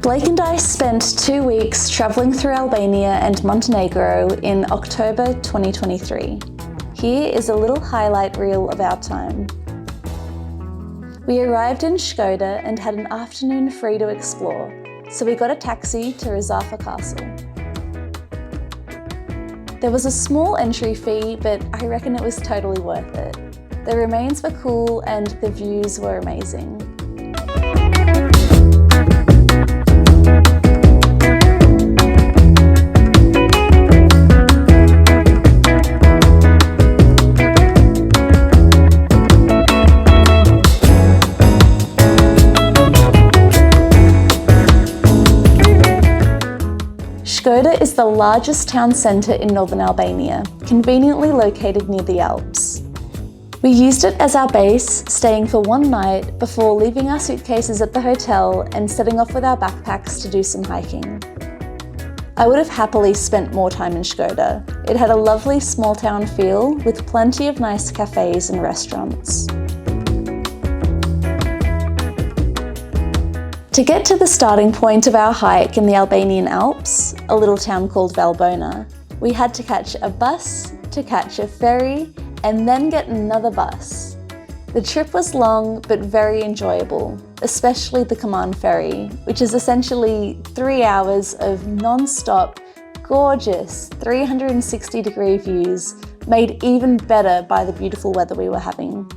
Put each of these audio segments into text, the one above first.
Blake and I spent 2 weeks travelling through Albania and Montenegro in October 2023. Here is a little highlight reel of our time. We arrived in Shkoder and had an afternoon free to explore, so we got a taxi to Rizafa Castle. There was a small entry fee, but I reckon it was totally worth it. The remains were cool and the views were amazing. Shkoder is the largest town centre in northern Albania, conveniently located near the Alps. We used it as our base, staying for one night before leaving our suitcases at the hotel and setting off with our backpacks to do some hiking. I would have happily spent more time in Shkoder. It had a lovely small town feel with plenty of nice cafes and restaurants. To get to the starting point of our hike in the Albanian Alps, a little town called Valbona, we had to catch a bus, to catch a ferry, and then get another bus. The trip was long but very enjoyable, especially the Koman ferry, which is essentially 3 hours of non-stop, gorgeous 360-degree views, made even better by the beautiful weather we were having.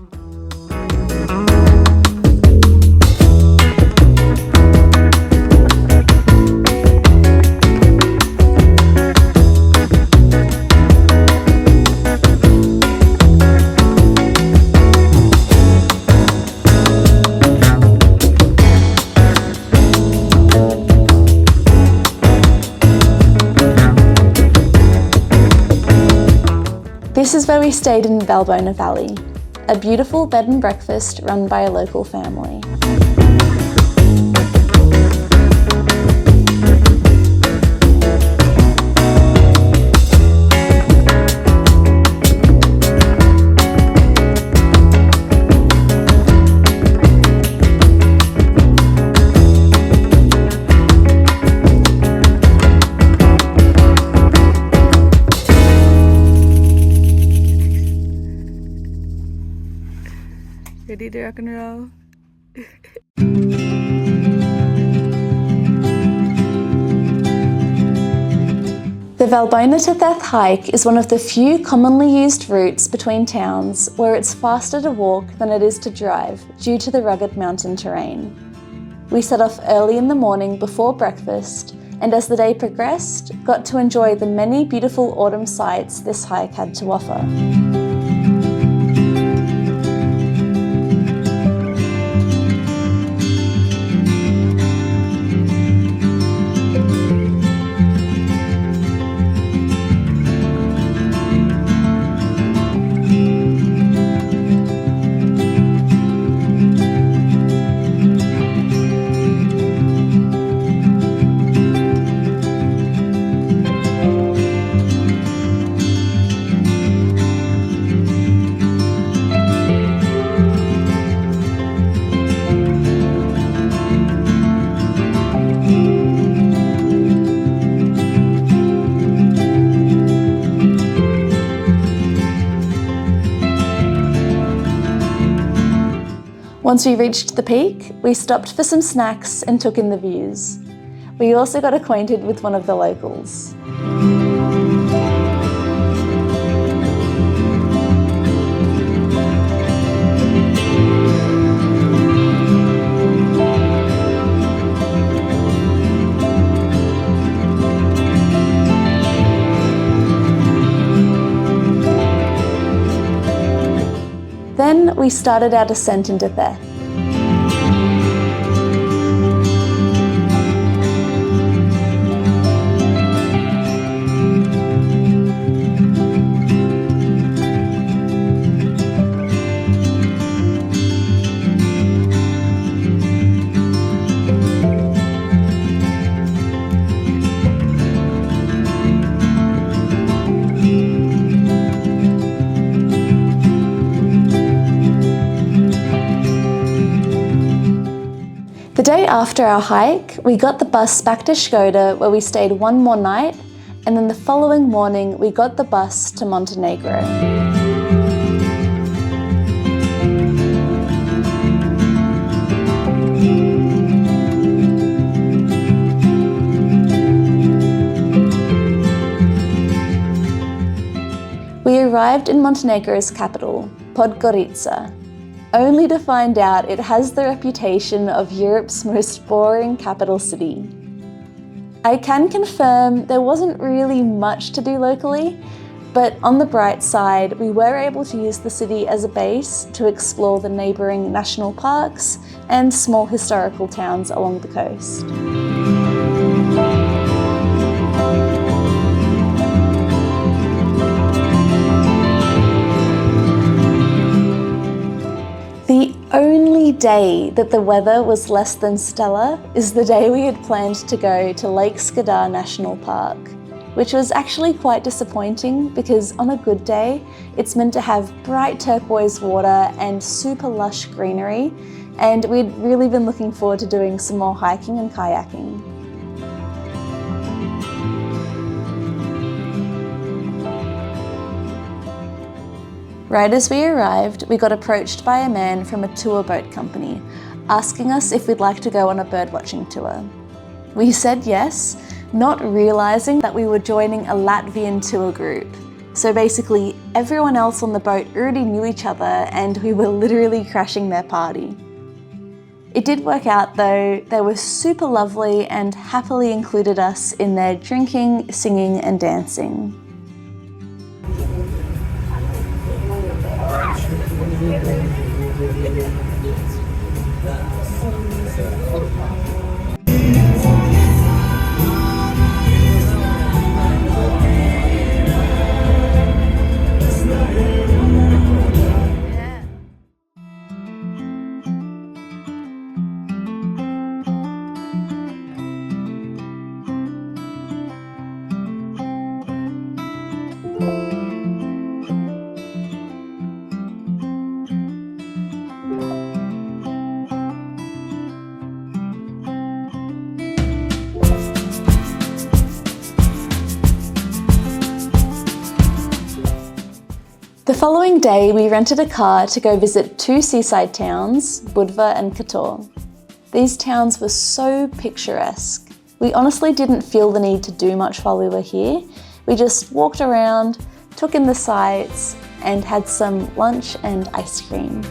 This is where we stayed in Valbona Valley, a beautiful bed and breakfast run by a local family. Ready to rock and roll? The Valbona to Theth hike is one of the few commonly used routes between towns where it's faster to walk than it is to drive due to the rugged mountain terrain. We set off early in the morning before breakfast, and as the day progressed, got to enjoy the many beautiful autumn sights this hike had to offer. Once we reached the peak, we stopped for some snacks and took in the views. We also got acquainted with one of the locals. Then we started our descent into Theth. after our hike, we got the bus back to Shkoder where we stayed one more night, and then the following morning we got the bus to Montenegro. We arrived in Montenegro's capital, Podgorica, only to find out it has the reputation of Europe's most boring capital city. I can confirm there wasn't really much to do locally, but on the bright side, we were able to use the city as a base to explore the neighbouring national parks and small historical towns along the coast. The only day that the weather was less than stellar is the day we had planned to go to Lake Skadar National Park, which was actually quite disappointing because on a good day, it's meant to have bright turquoise water and super lush greenery, and we'd really been looking forward to doing some more hiking and kayaking. Right as we arrived, we got approached by a man from a tour boat company, asking us if we'd like to go on a birdwatching tour. We said yes, not realising that we were joining a Latvian tour group. So basically, everyone else on the boat already knew each other and we were literally crashing their party. It did work out though. They were super lovely and happily included us in their drinking, singing and dancing. The following day, we rented a car to go visit two seaside towns, Budva and Kotor. These towns were so picturesque. We honestly didn't feel the need to do much while we were here. We just walked around, took in the sights, and had some lunch and ice cream.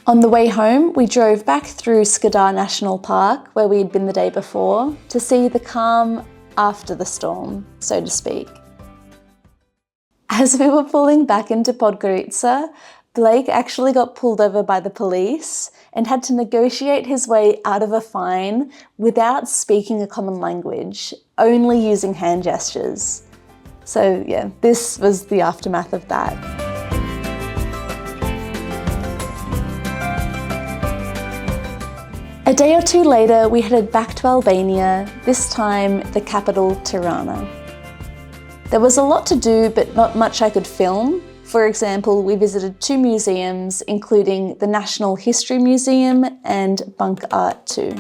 On the way home, we drove back through Skadar National Park, where we'd been the day before, to see the calm after the storm, so to speak. As we were pulling back into Podgorica, Blake actually got pulled over by the police and had to negotiate his way out of a fine without speaking a common language, only using hand gestures. So yeah, this was the aftermath of that. A day or two later, we headed back to Albania, this time the capital, Tirana. There was a lot to do, but not much I could film. For example, we visited 2 museums, including the National History Museum and Bunk Art too.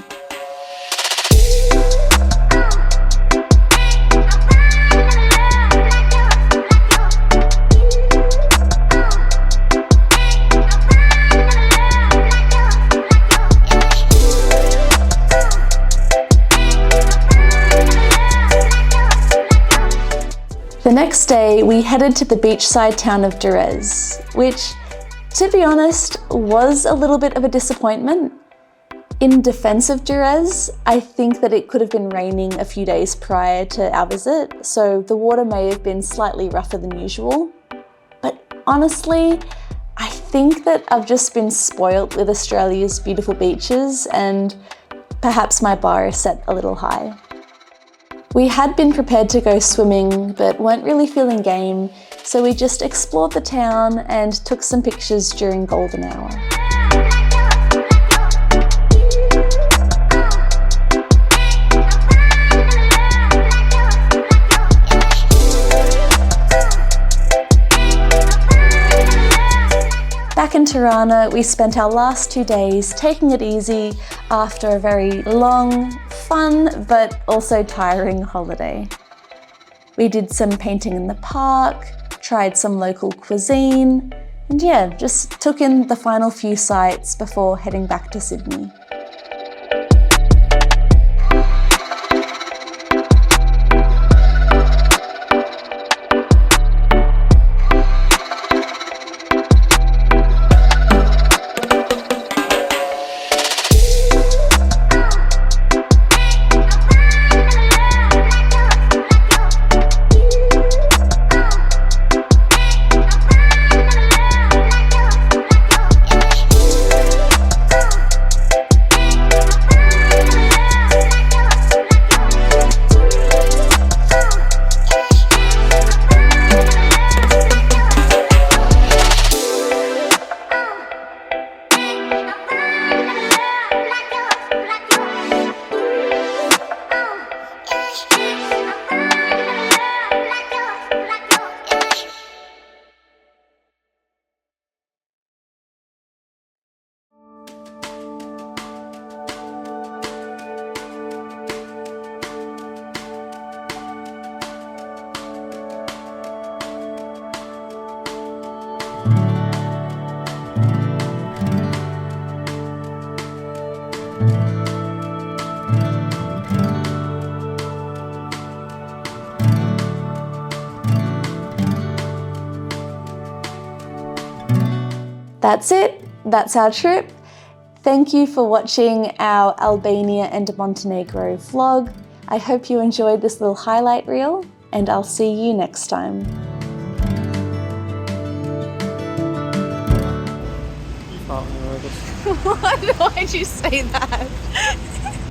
The next day, we headed to the beachside town of Durres, which, to be honest, was a little bit of a disappointment. In defense of Durres, I think that it could have been raining a few days prior to our visit, so the water may have been slightly rougher than usual. But honestly, I think that I've just been spoilt with Australia's beautiful beaches, and perhaps my bar is set a little high. We had been prepared to go swimming, but weren't really feeling game, so we just explored the town and took some pictures during golden hour. Back in Tirana, we spent our last 2 days taking it easy after a very long, fun, but also tiring holiday. We did some painting in the park, tried some local cuisine, and yeah, just took in the final few sights before heading back to Sydney. That's it. That's our trip. Thank you for watching our Albania and Montenegro vlog. I hope you enjoyed this little highlight reel, and I'll see you next time. Why did you say that?